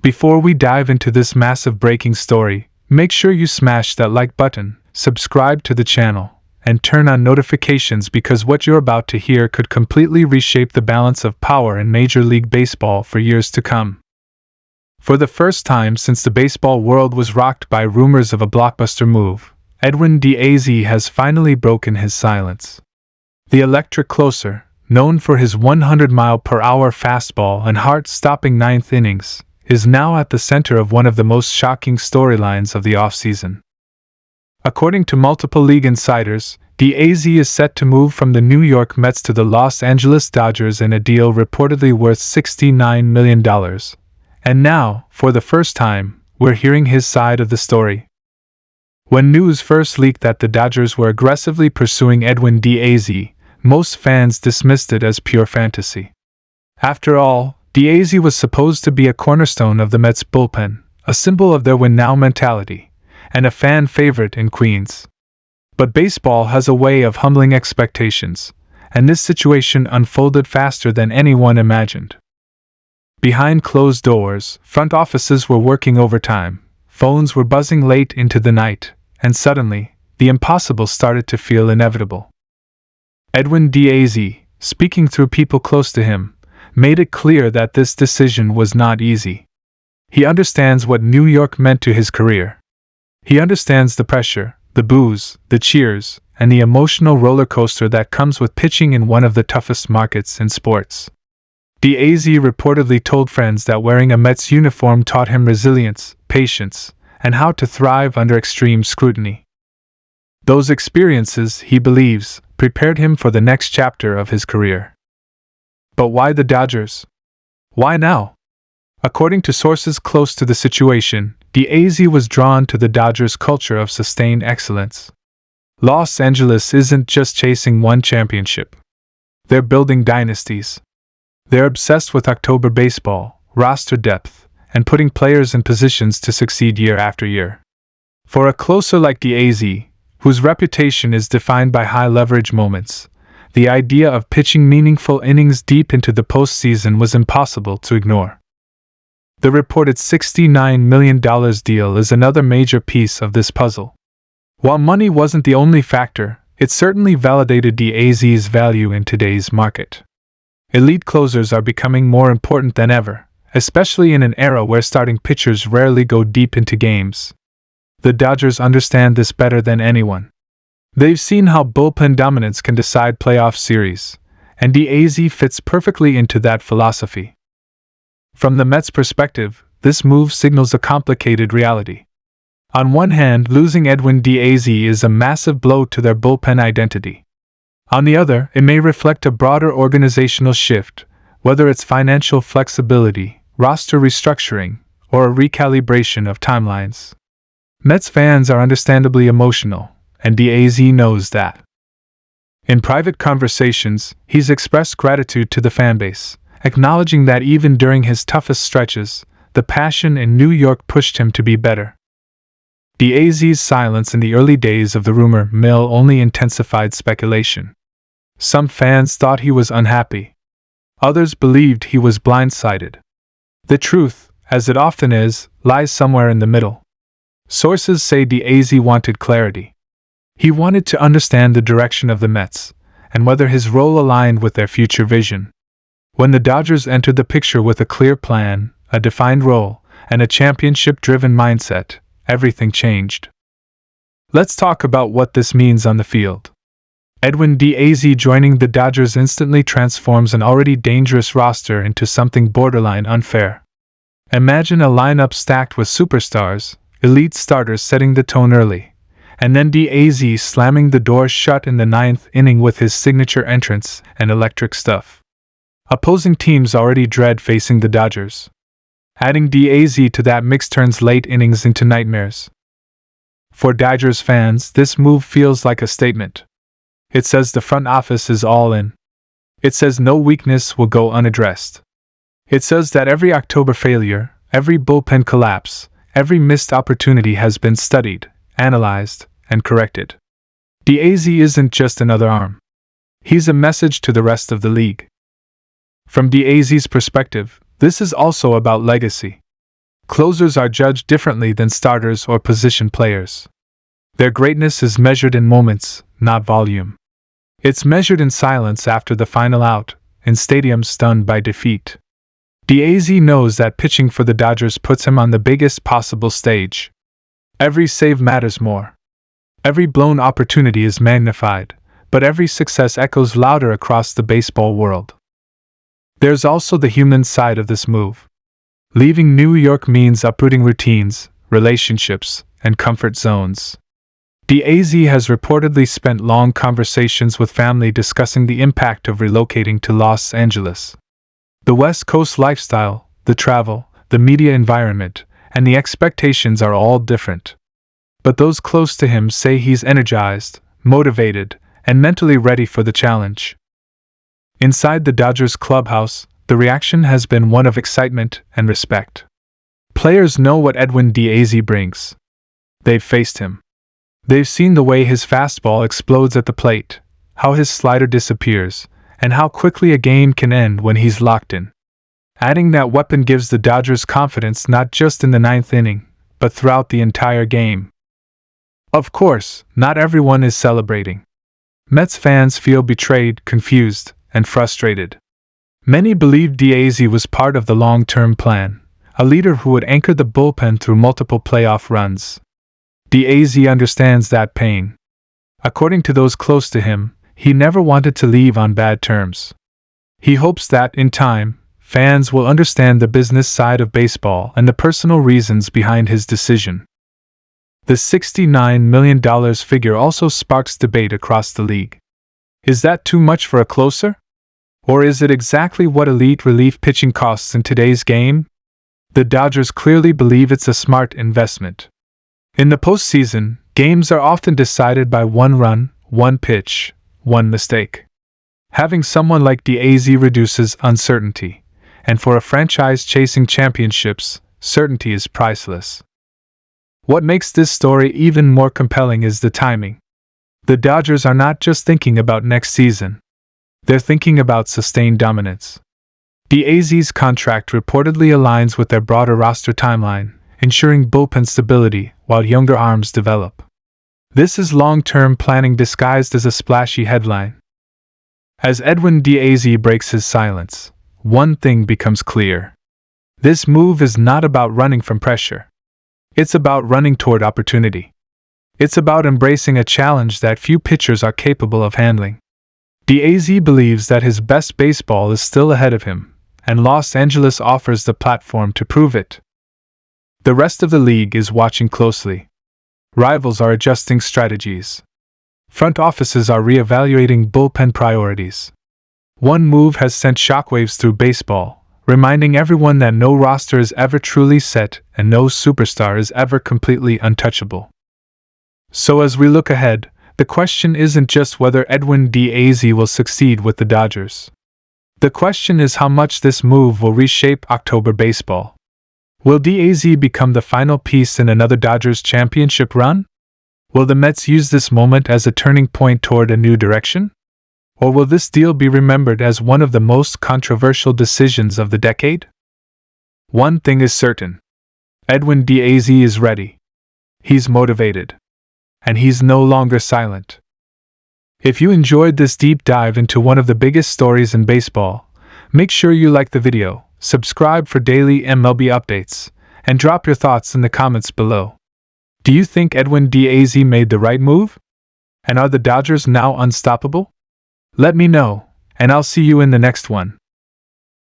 Before we dive into this massive breaking story, make sure you smash that like button, subscribe to the channel, and turn on notifications because what you're about to hear could completely reshape the balance of power in Major League Baseball for years to come. For the first time since the baseball world was rocked by rumors of a blockbuster move, Edwin Diaz has finally broken his silence. The electric closer, known for his 100-mile-per-hour fastball and heart-stopping ninth innings, is now at the center of one of the most shocking storylines of the offseason. According to multiple league insiders, Diaz is set to move from the New York Mets to the Los Angeles Dodgers in a deal reportedly worth $69 million. And now, for the first time, we're hearing his side of the story. When news first leaked that the Dodgers were aggressively pursuing Edwin Diaz, most fans dismissed it as pure fantasy. After all, Diaz was supposed to be a cornerstone of the Mets' bullpen, a symbol of their win-now mentality, and a fan favorite in Queens. But baseball has a way of humbling expectations, and this situation unfolded faster than anyone imagined. Behind closed doors, front offices were working overtime, phones were buzzing late into the night, and suddenly, the impossible started to feel inevitable. Edwin Diaz, speaking through people close to him, made it clear that this decision was not easy. He understands what New York meant to his career. He understands the pressure, the boos, the cheers, and the emotional roller coaster that comes with pitching in one of the toughest markets in sports. Diaz reportedly told friends that wearing a Mets uniform taught him resilience, patience, and how to thrive under extreme scrutiny. Those experiences, he believes, prepared him for the next chapter of his career. But why the Dodgers? Why now? According to sources close to the situation, Diaz was drawn to the Dodgers' culture of sustained excellence. Los Angeles isn't just chasing one championship. They're building dynasties. They're obsessed with October baseball, roster depth, and putting players in positions to succeed year after year. For a closer like Diaz, whose reputation is defined by high-leverage moments, the idea of pitching meaningful innings deep into the postseason was impossible to ignore. The reported $69 million deal is another major piece of this puzzle. While money wasn't the only factor, it certainly validated Diaz's value in today's market. Elite closers are becoming more important than ever, especially in an era where starting pitchers rarely go deep into games. The Dodgers understand this better than anyone. They've seen how bullpen dominance can decide playoff series, and Diaz fits perfectly into that philosophy. From the Mets' perspective, this move signals a complicated reality. On one hand, losing Edwin Diaz is a massive blow to their bullpen identity. On the other, it may reflect a broader organizational shift, whether it's financial flexibility, roster restructuring, or a recalibration of timelines. Mets fans are understandably emotional, and Diaz knows that. In private conversations, he's expressed gratitude to the fanbase, acknowledging that even during his toughest stretches, the passion in New York pushed him to be better. Diaz's silence in the early days of the rumor mill only intensified speculation. Some fans thought he was unhappy. Others believed he was blindsided. The truth, as it often is, lies somewhere in the middle. Sources say Diaz wanted clarity. He wanted to understand the direction of the Mets, and whether his role aligned with their future vision. When the Dodgers entered the picture with a clear plan, a defined role, and a championship-driven mindset, everything changed. Let's talk about what this means on the field. Edwin Diaz joining the Dodgers instantly transforms an already dangerous roster into something borderline unfair. Imagine a lineup stacked with superstars, elite starters setting the tone early, and then Diaz slamming the door shut in the ninth inning with his signature entrance and electric stuff. Opposing teams already dread facing the Dodgers. Adding Diaz to that mix turns late innings into nightmares. For Dodgers fans, this move feels like a statement. It says the front office is all in. It says no weakness will go unaddressed. It says that every October failure, every bullpen collapse, every missed opportunity has been studied, analyzed, and corrected. Diaz isn't just another arm. He's a message to the rest of the league. From Diaz's perspective, this is also about legacy. Closers are judged differently than starters or position players. Their greatness is measured in moments, not volume. It's measured in silence after the final out, in stadiums stunned by defeat. Diaz knows that pitching for the Dodgers puts him on the biggest possible stage. Every save matters more. Every blown opportunity is magnified, but every success echoes louder across the baseball world. There's also the human side of this move. Leaving New York means uprooting routines, relationships, and comfort zones. Diaz has reportedly spent long conversations with family discussing the impact of relocating to Los Angeles. The West Coast lifestyle, the travel, the media environment, and the expectations are all different. But those close to him say he's energized, motivated, and mentally ready for the challenge. Inside the Dodgers clubhouse, the reaction has been one of excitement and respect. Players know what Edwin Diaz brings. They've faced him. They've seen the way his fastball explodes at the plate, how his slider disappears, and how quickly a game can end when he's locked in. Adding that weapon gives the Dodgers confidence not just in the ninth inning, but throughout the entire game. Of course, not everyone is celebrating. Mets fans feel betrayed, confused, and frustrated. Many believe Diaz was part of the long-term plan, a leader who would anchor the bullpen through multiple playoff runs. Diaz understands that pain. According to those close to him, he never wanted to leave on bad terms. He hopes that, in time, fans will understand the business side of baseball and the personal reasons behind his decision. The $69 million figure also sparks debate across the league. Is that too much for a closer? Or is it exactly what elite relief pitching costs in today's game? The Dodgers clearly believe it's a smart investment. In the postseason, games are often decided by one run, one pitch, one mistake. Having someone like Diaz reduces uncertainty, and for a franchise chasing championships, certainty is priceless. What makes this story even more compelling is the timing. The Dodgers are not just thinking about next season. They're thinking about sustained dominance. Diaz's contract reportedly aligns with their broader roster timeline, ensuring bullpen stability while younger arms develop. This is long-term planning disguised as a splashy headline. As Edwin Diaz breaks his silence, one thing becomes clear. This move is not about running from pressure. It's about running toward opportunity. It's about embracing a challenge that few pitchers are capable of handling. Diaz believes that his best baseball is still ahead of him, and Los Angeles offers the platform to prove it. The rest of the league is watching closely. Rivals are adjusting strategies. Front offices are reevaluating bullpen priorities. One move has sent shockwaves through baseball, reminding everyone that no roster is ever truly set and no superstar is ever completely untouchable. So as we look ahead, the question isn't just whether Edwin Diaz will succeed with the Dodgers. The question is how much this move will reshape October baseball. Will Diaz become the final piece in another Dodgers championship run? Will the Mets use this moment as a turning point toward a new direction? Or will this deal be remembered as one of the most controversial decisions of the decade? One thing is certain. Edwin Diaz is ready. He's motivated. And he's no longer silent. If you enjoyed this deep dive into one of the biggest stories in baseball, make sure you like the video, subscribe for daily MLB updates, and drop your thoughts in the comments below. Do you think Edwin Diaz made the right move? And are the Dodgers now unstoppable? Let me know, and I'll see you in the next one.